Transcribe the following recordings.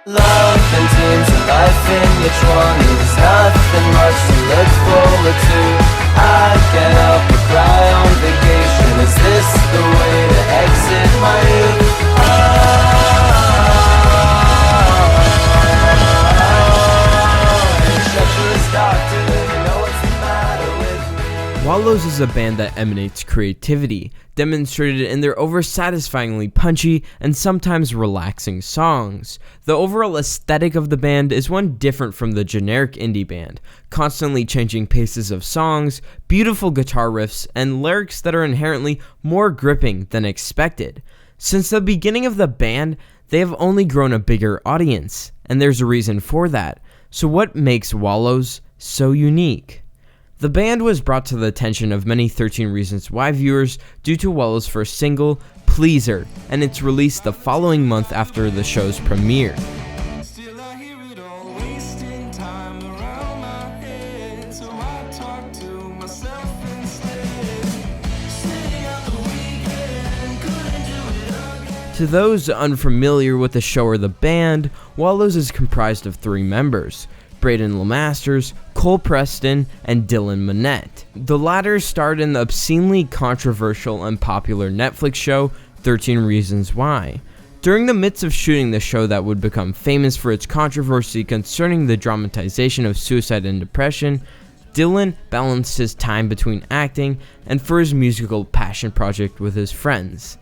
Love and teams and life in each one is nothing much to look forward to. I can't help but cry on vacation. Is this the way to exit my youth? Wallows is a band that emanates creativity, demonstrated in their oversatisfyingly punchy and sometimes relaxing songs. The overall aesthetic of the band is one different from the generic indie band, constantly changing paces of songs, beautiful guitar riffs, and lyrics that are inherently more gripping than expected. Since the beginning of the band, they have only grown a bigger audience, and there's a reason for that. So what makes Wallows so unique? The band was brought to the attention of many 13 Reasons Why viewers due to Wallows' first single, Pleaser, and its release the following month after the show's premiere. To those unfamiliar with the show or the band, Wallows is comprised of 3 members: Braeden Lemasters, Preston, and Dylan Minnette. The latter starred in the obscenely controversial and popular Netflix show 13 Reasons Why. During the midst of shooting the show that would become famous for its controversy concerning the dramatization of suicide and depression, Dylan balanced his time between acting and for his musical passion project with his friends.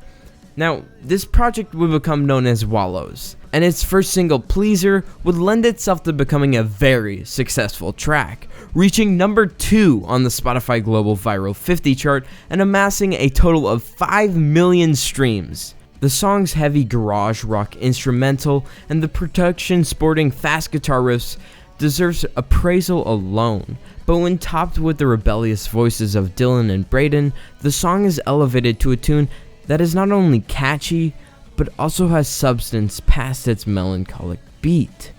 Now, this project would become known as Wallows, and its first single, Pleaser, would lend itself to becoming a very successful track, reaching number 2 on the Spotify Global Viral 50 chart and amassing a total of 5 million streams. The song's heavy garage rock instrumental and the production sporting fast guitar riffs deserves appraisal alone, but when topped with the rebellious voices of Dylan and Braeden, the song is elevated to a tune that is not only catchy, but also has substance past its melancholic beat.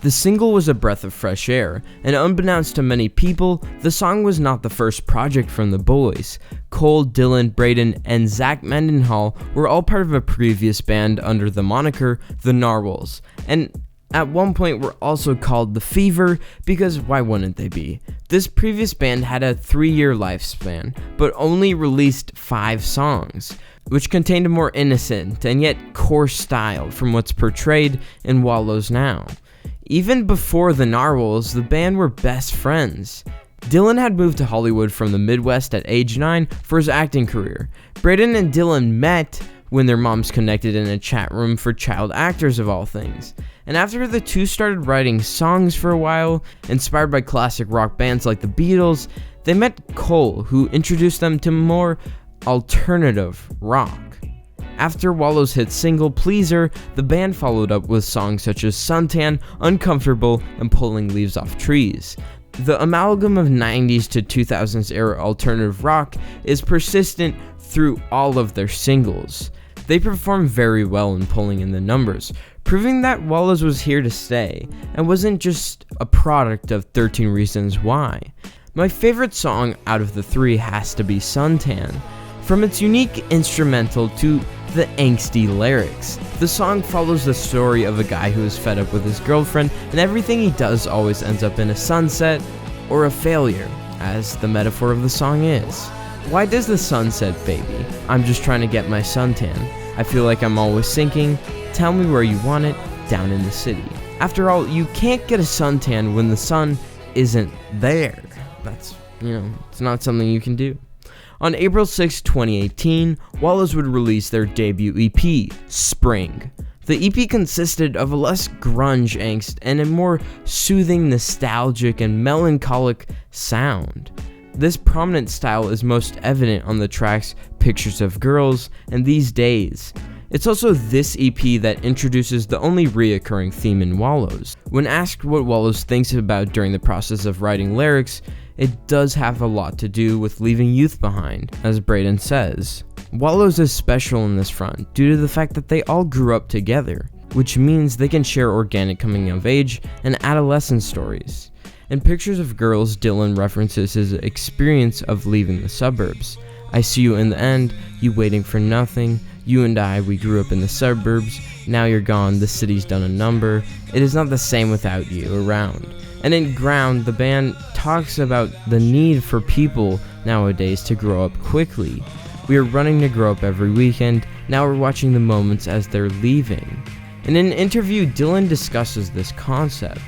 The single was a breath of fresh air, and unbeknownst to many people, the song was not the first project from the boys. Cole, Dylan, Braeden, and Zach Mendenhall were all part of a previous band under the moniker The Narwhals, and at one point were also called The Fever, because why wouldn't they be? This previous band had a 3-year lifespan, but only released 5 songs, which contained a more innocent and yet coarse style from what's portrayed in Wallows now. Even before the Narwhals, the band were best friends. Dylan had moved to Hollywood from the Midwest at age 9 for his acting career. Braeden and Dylan met when their moms connected in a chat room for child actors of all things. And after the two started writing songs for a while, inspired by classic rock bands like the Beatles, they met Cole, who introduced them to more alternative rock. After Wallows' hit single Pleaser, the band followed up with songs such as Suntan, Uncomfortable, and Pulling Leaves Off Trees. The amalgam of 90s to 2000s era alternative rock is persistent through all of their singles. They perform very well in pulling in the numbers, proving that Wallows was here to stay and wasn't just a product of 13 Reasons Why. My favorite song out of the 3 has to be Suntan. From its unique instrumental to the angsty lyrics, the song follows the story of a guy who is fed up with his girlfriend, and everything he does always ends up in a sunset or a failure, as the metaphor of the song is. Why does the sun set, baby? I'm just trying to get my suntan. I feel like I'm always sinking. Tell me where you want it, down in the city. After all, you can't get a suntan when the sun isn't there. That's, it's not something you can do. On April 6, 2018, Wallows would release their debut EP, Spring. The EP consisted of a less grunge angst and a more soothing, nostalgic, and melancholic sound. This prominent style is most evident on the tracks Pictures of Girls and These Days. It's also this EP that introduces the only reoccurring theme in Wallows. When asked what Wallows thinks about during the process of writing lyrics, it does have a lot to do with leaving youth behind, as Braeden says. Wallows is special in this front due to the fact that they all grew up together, which means they can share organic coming of age and adolescent stories. In Pictures of Girls, Dylan references his experience of leaving the suburbs. I see you in the end, you waiting for nothing, you and I, we grew up in the suburbs, now you're gone, the city's done a number, it is not the same without you around. And in Ground, the band talks about the need for people nowadays to grow up quickly. We are running to grow up every weekend, now we're watching the moments as they're leaving. In an interview, Dylan discusses this concept.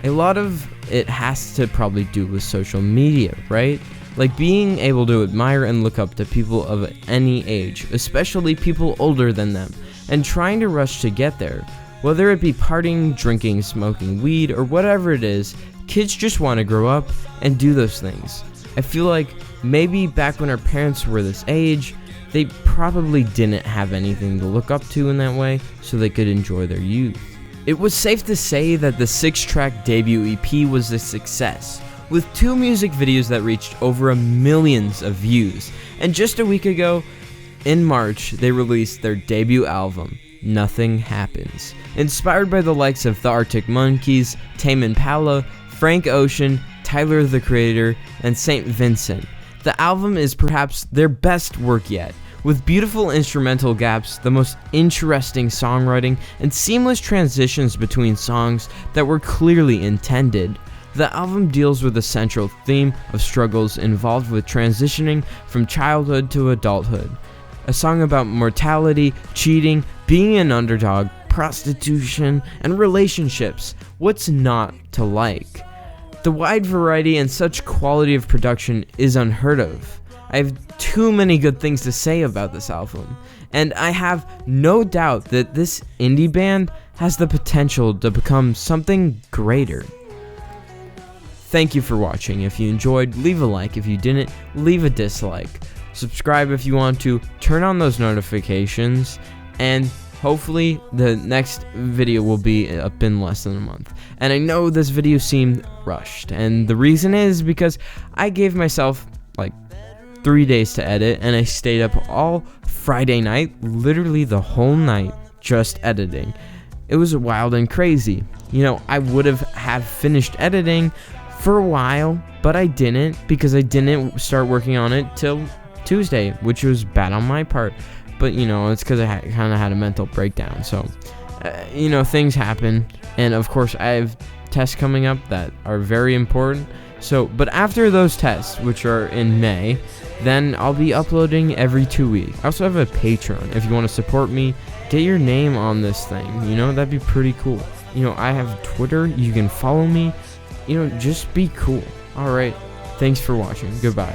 A lot of it has to probably do with social media, right? Like being able to admire and look up to people of any age, especially people older than them, and trying to rush to get there. Whether it be partying, drinking, smoking weed, or whatever it is, kids just want to grow up and do those things. I feel like maybe back when our parents were this age, they probably didn't have anything to look up to in that way, so they could enjoy their youth. It was safe to say that the 6-track debut EP was a success, with 2 music videos that reached over millions of views. And just a week ago, in March, they released their debut album, Nothing Happens, inspired by the likes of the Arctic Monkeys, Tame Impala, Frank Ocean, Tyler the Creator, and St. Vincent. The album is perhaps their best work yet, with beautiful instrumental gaps, the most interesting songwriting, and seamless transitions between songs that were clearly intended. The album deals with a central theme of struggles involved with transitioning from childhood to adulthood. A song about mortality, cheating, being an underdog, prostitution, and relationships. What's not to like? The wide variety and such quality of production is unheard of. I have too many good things to say about this album, and I have no doubt that this indie band has the potential to become something greater. Thank you for watching. If you enjoyed, leave a like. If you didn't, leave a dislike. Subscribe if you want to, turn on those notifications, and hopefully the next video will be up in less than a month. And I know this video seemed rushed, and the reason is because I gave myself like 3 days to edit, and I stayed up all Friday night, literally the whole night, just editing. It was wild and crazy. You know, I would have finished editing for a while, but I didn't, because I didn't start working on it till Tuesday, which was bad on my part. But you know, it's because I kind of had a mental breakdown. So you know, things happen, and of course I have tests coming up that are very important. So, but after those tests, which are in May, then I'll be uploading every 2 weeks. I also have a Patreon. If you want to support me, get your name on this thing. You know, that'd be pretty cool. You know, I have Twitter. You can follow me. You know, just be cool. All right. Thanks for watching. Goodbye.